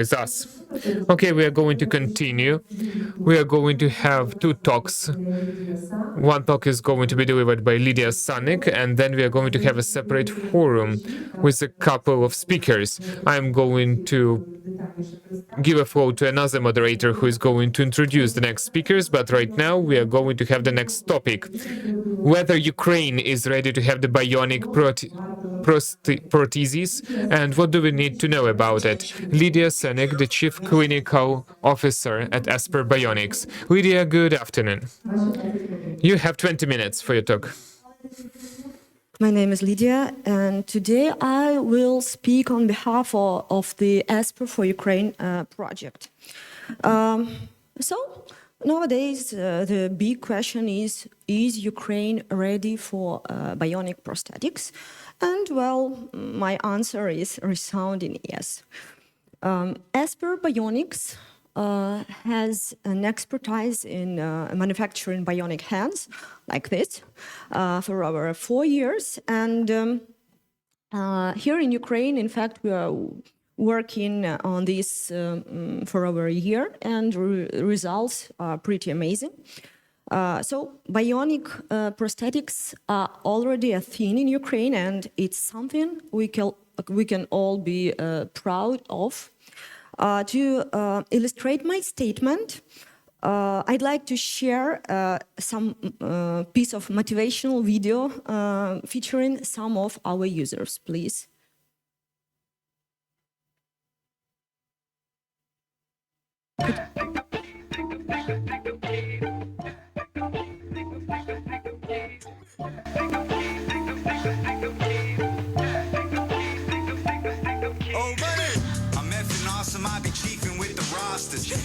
It's us. Okay, we are going to continue. We are going to have two talks. One talk is going to be delivered by Lidiia Sanyk, and then we are going to have a separate forum with a couple of speakers. I'm going to give a floor to another moderator who is going to introduce the next speakers, but right now we are going to have the next topic. Whether Ukraine is ready to have the bionic prostheses, and what do we need to know about it? Lidiia Sanyk, the Chief Clinical Officer at Esper Bionics. Lidiia, good afternoon. You have 20 minutes for your talk. My name is Lidiia, and today I will speak on behalf of the Esper for Ukraine project. So nowadays, the big question is Ukraine ready for bionic prosthetics? And well, my answer is resounding yes. Esper Bionics has an expertise in manufacturing bionic hands, like this, for over 4 years. And here in Ukraine, in fact, we are working on this for over a year, and results are pretty amazing. So bionic prosthetics are already a thing in Ukraine, and it's something we can all be proud of. To illustrate my statement, I'd like to share some piece of motivational video featuring some of our users, please.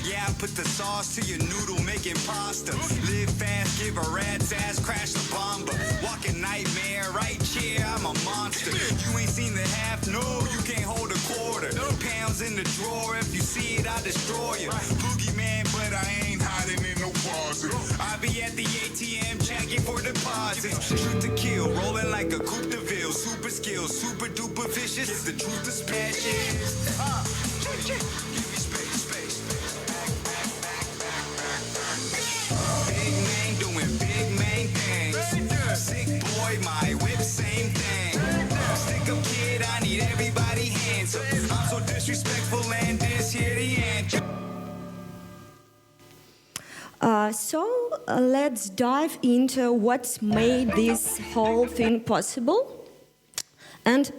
Yeah, I put the sauce to your noodle, making pasta. Live fast, give a rat's ass, crash the bomba. Walking nightmare, right here, I'm a monster. You ain't seen the half, no, you can't hold a quarter. Pounds in the drawer, if you see it, I destroy you. Boogeyman, but I ain't hiding in no closet. I be at the ATM checking for deposits. Shoot to kill, rolling like a coupe de ville. Super skills, super duper vicious. Is the truth to smash it? Give me space, space. Big man doing big man things. Sick boy, my whip, same thing. Stick up kid, I need everybody hands up. I'm so disrespectful and this here the answer. So let's dive into what's made this whole thing possible. And,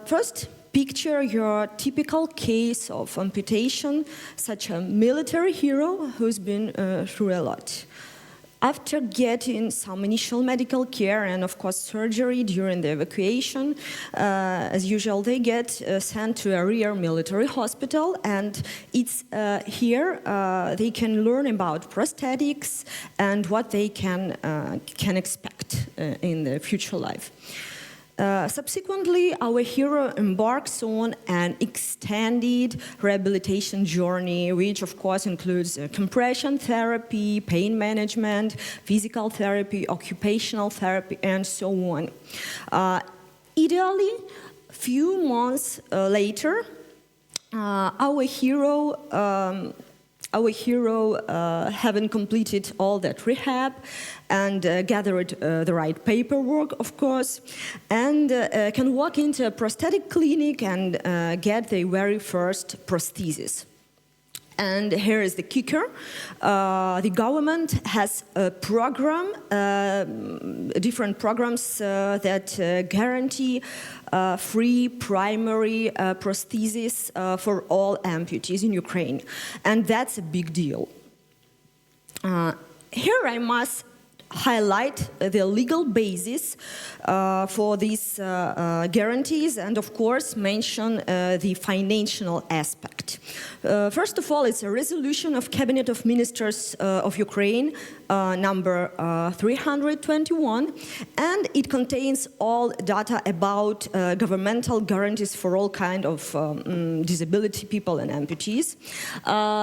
first, picture your typical case of amputation, such a military hero who's been through a lot. After getting some initial medical care and, of course, surgery during the evacuation, as usual, they get sent to a rear military hospital, and it's here they can learn about prosthetics and what they can expect in the future life. Subsequently, our hero embarks on an extended rehabilitation journey, which of course includes compression therapy, pain management, physical therapy, occupational therapy, and so on. Ideally, few months later, our hero, having completed all that rehab and gathered the right paperwork, of course, and can walk into a prosthetic clinic and get their very first prosthesis. And here is the kicker. The government has a program, different programs that guarantee free primary prosthesis for all amputees in Ukraine. And that's a big deal. Here I must highlight the legal basis for these guarantees and, of course, mention the financial aspect. project. First of all, it's a resolution of Cabinet of Ministers of Ukraine, number 321, and it contains all data about governmental guarantees for all kind of disability people and amputees.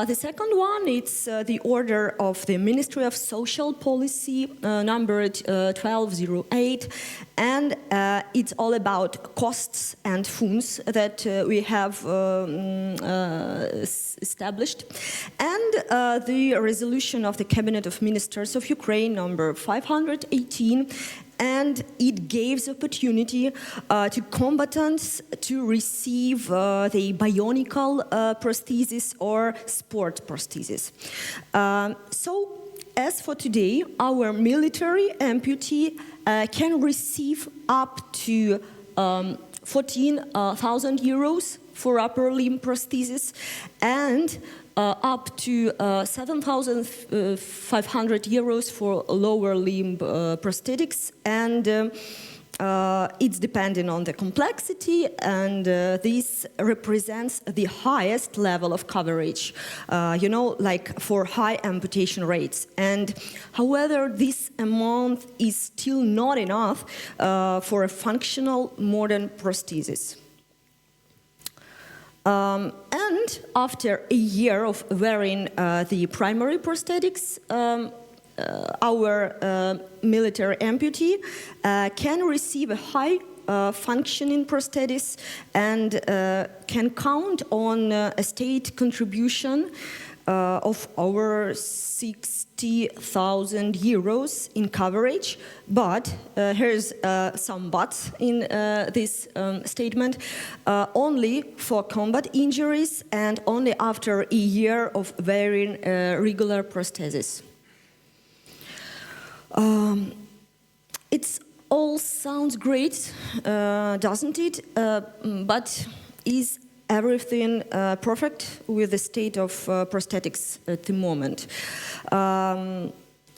The second one, it's the order of the Ministry of Social Policy, numbered 1208, and it's all about costs and funds that we have established, and the resolution of the Cabinet of Ministers of Ukraine, number 518, and it gives opportunity to combatants to receive the bionical prosthesis or sport prosthesis. So, as for today, our military amputee can receive up to 14,000 euros for upper limb prosthesis and up to 7,500 euros for lower limb prosthetics, and it's dependent on the complexity, and this represents the highest level of coverage, like for high amputation rates. And however, this amount is still not enough for a functional modern prosthesis. And after a year of wearing the primary prosthetics, our military amputee can receive a high functioning prosthesis and can count on a state contribution of over 60,000 euros in coverage. But here's some buts in this statement: only for combat injuries and only after a year of wearing regular prosthesis. It all sounds great, doesn't it? But is everything perfect with the state of prosthetics at the moment?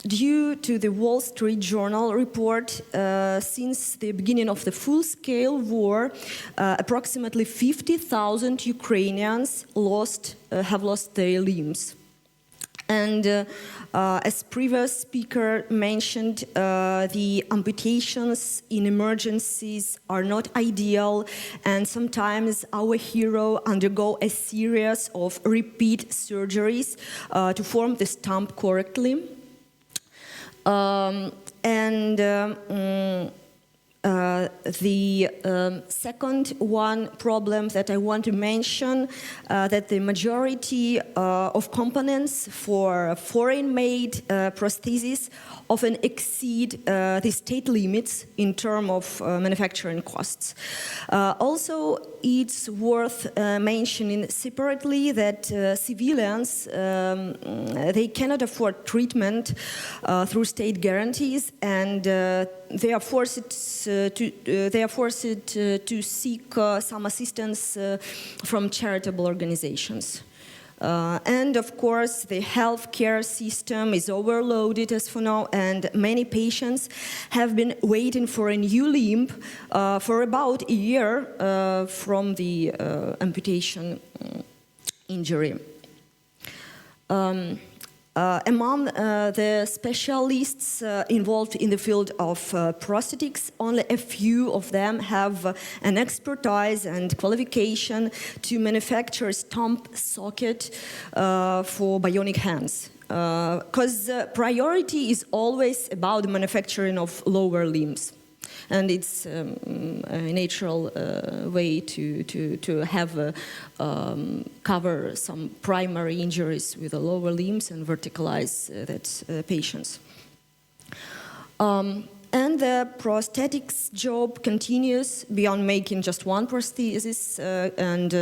Due to the Wall Street Journal report, since the beginning of the full-scale war, approximately 50,000 Ukrainians have lost their limbs. And as previous speaker mentioned, the amputations in emergencies are not ideal, and sometimes our hero undergo a series of repeat surgeries to form the stump correctly. The second one problem that I want to mention, that the majority of components for foreign-made prostheses often exceed the state limits in terms of manufacturing costs. Also, it's worth mentioning separately that civilians, they cannot afford treatment through state guarantees, and they are forced to seek some assistance from charitable organizations. And of course, the healthcare system is overloaded as for now, and many patients have been waiting for a new limb for about a year from the amputation injury. Among the specialists involved in the field of prosthetics, only a few of them have an expertise and qualification to manufacture a stump socket for bionic hands. Because priority is always about the manufacturing of lower limbs. And it's a natural way to have cover some primary injuries with the lower limbs and verticalize that patients. And the prosthetics job continues beyond making just one prosthesis, and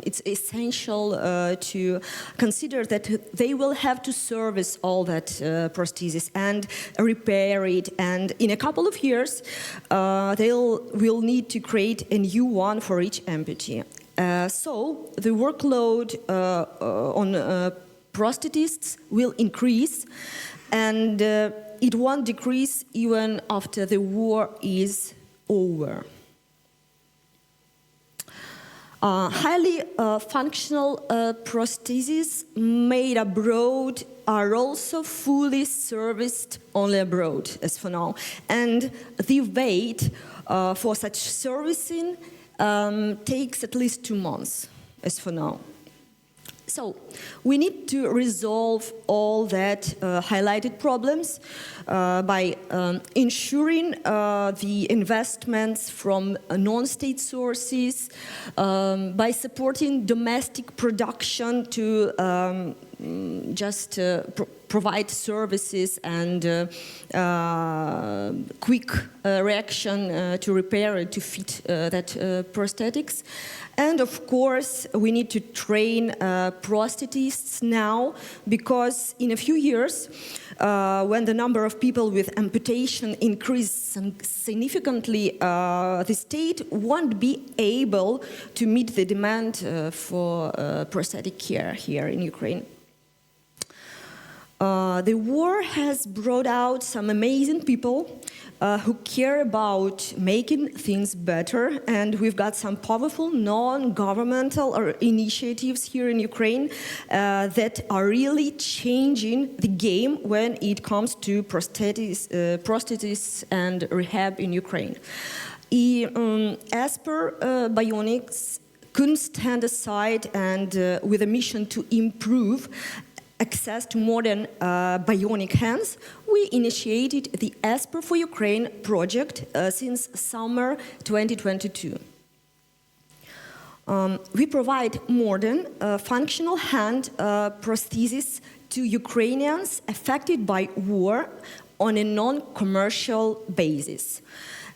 it's essential to consider that they will have to service all that prosthesis and repair it, and in a couple of years will need to create a new one for each amputee. So the workload on prosthetists will increase, and it won't decrease even after the war is over. Highly functional prostheses made abroad are also fully serviced only abroad, as for now. And the wait for such servicing takes at least 2 months, as for now. So we need to resolve all that highlighted problems by ensuring the investments from non-state sources, by supporting domestic production to just provide services and quick reaction to repair it, to fit that prosthetics. And of course, we need to train prosthetists now, because in a few years, when the number of people with amputation increases significantly, the state won't be able to meet the demand for prosthetic care here in Ukraine. The war has brought out some amazing people who care about making things better, and we've got some powerful non-governmental initiatives here in Ukraine that are really changing the game when it comes to prosthetics and rehab in Ukraine. Esper Bionics couldn't stand aside, and with a mission to improve access to modern bionic hands, we initiated the Esper for Ukraine project since summer 2022. We provide modern functional hand prostheses to Ukrainians affected by war on a non-commercial basis.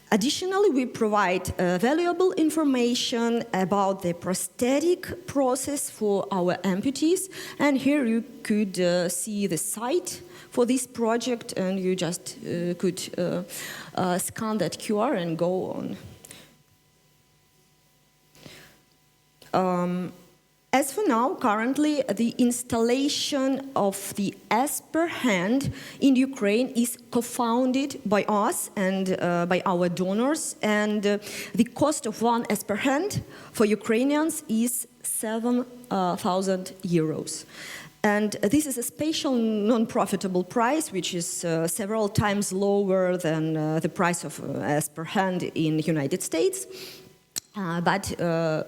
Additionally, we provide valuable information about the prosthetic process for our amputees, and here you could see the site for this project, and you just could scan that QR and go on. As for now, currently, the installation of the Esper hand in Ukraine is co-funded by us and by our donors, and the cost of one Esper hand for Ukrainians is 7,000 euros. And this is a special non-profitable price, which is several times lower than the price of Esper hand in the United States. But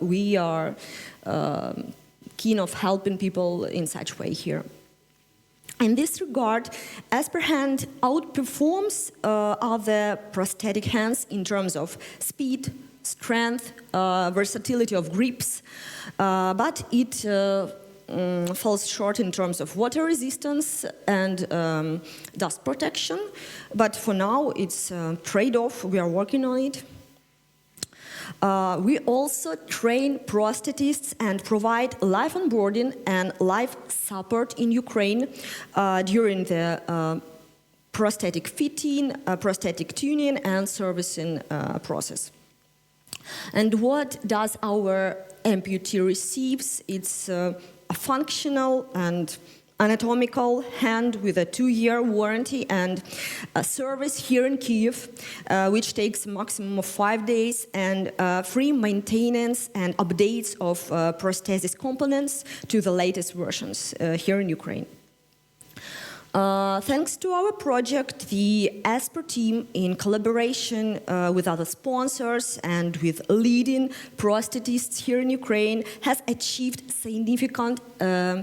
we are keen of helping people in such way here. In this regard, Esper hand outperforms other prosthetic hands in terms of speed, strength, versatility of grips, but it falls short in terms of water resistance and dust protection. But for now, it's a trade-off. We are working on it. We also train prosthetists and provide live onboarding and live support in Ukraine during the prosthetic fitting, prosthetic tuning, and servicing process. And what does our amputee receives? It's a functional and anatomical hand with a 2-year warranty and a service here in Kyiv, which takes a maximum of 5 days, and free maintenance and updates of prosthesis components to the latest versions here in Ukraine. Thanks to our project, the Esper team, in collaboration with other sponsors and with leading prosthetists here in Ukraine, has achieved significant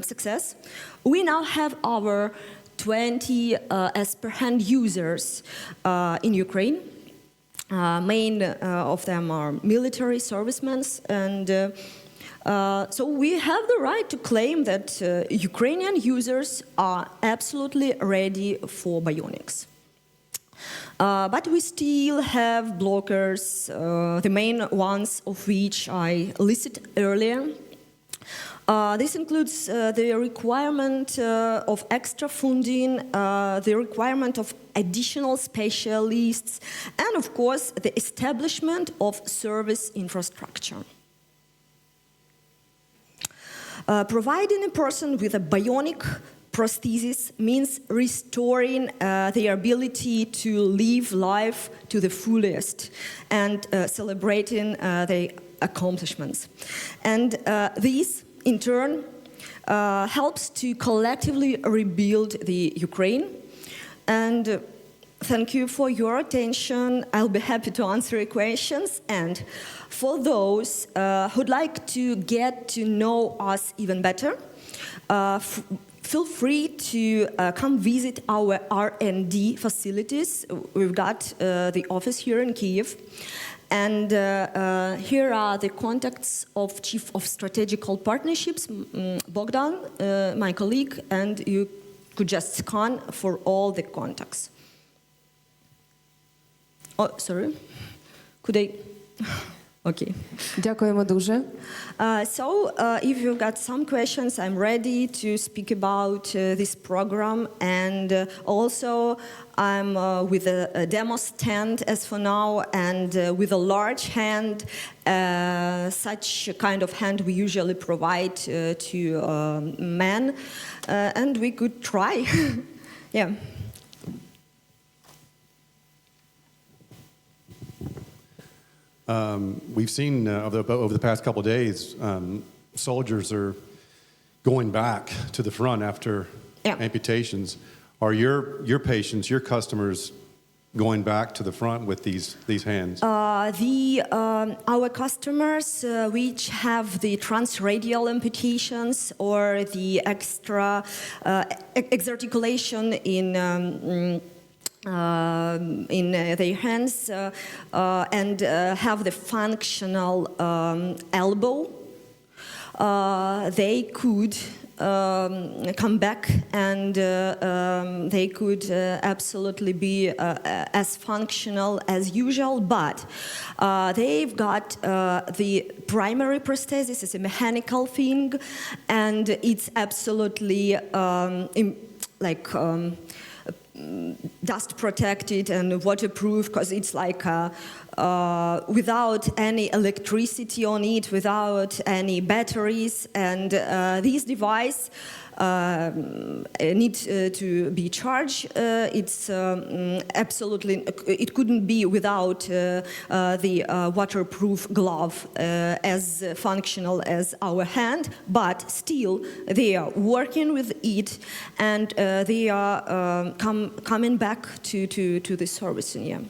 success. We now have our 20 Esper hand users in Ukraine. Main of them are military servicemen, and so we have the right to claim that Ukrainian users are absolutely ready for bionics. But we still have blockers, the main ones of which I listed earlier. This includes the requirement of extra funding, the requirement of additional specialists, and of course the establishment of service infrastructure. Providing a person with a bionic prosthesis means restoring their ability to live life to the fullest and celebrating their accomplishments. And this, in turn, helps to collectively rebuild the Ukraine. And thank you for your attention. I'll be happy to answer your questions. And for those who'd like to get to know us even better, feel free to come visit our R&D facilities. We've got the office here in Kyiv. And here are the contacts of Chief of Strategical Partnerships, Bogdan, my colleague, and you could just scan for all the contacts. Oh, sorry. Could I? Okay. Дякуємо дуже. So, if you've got some questions, I'm ready to speak about this program. And also, I'm with a demo stand as for now, and with a large hand, such kind of hand we usually provide to men. And we could try. Yeah. We've seen over the past couple of days, soldiers are going back to the front after amputations. Are your patients, your customers, going back to the front with these hands? Our customers, which have the transradial amputations or the extra exarticulation in their hands and have the functional elbow, they could come back and they could absolutely be as functional as usual, but they've got the primary prosthesis is a mechanical thing, and it's absolutely dust protected and waterproof, because it's like without any electricity on it, without any batteries, and this device needs to be charged. It's absolutely, it couldn't be without the waterproof glove as functional as our hand, but still they are working with it, and they are coming back to the service. Yeah.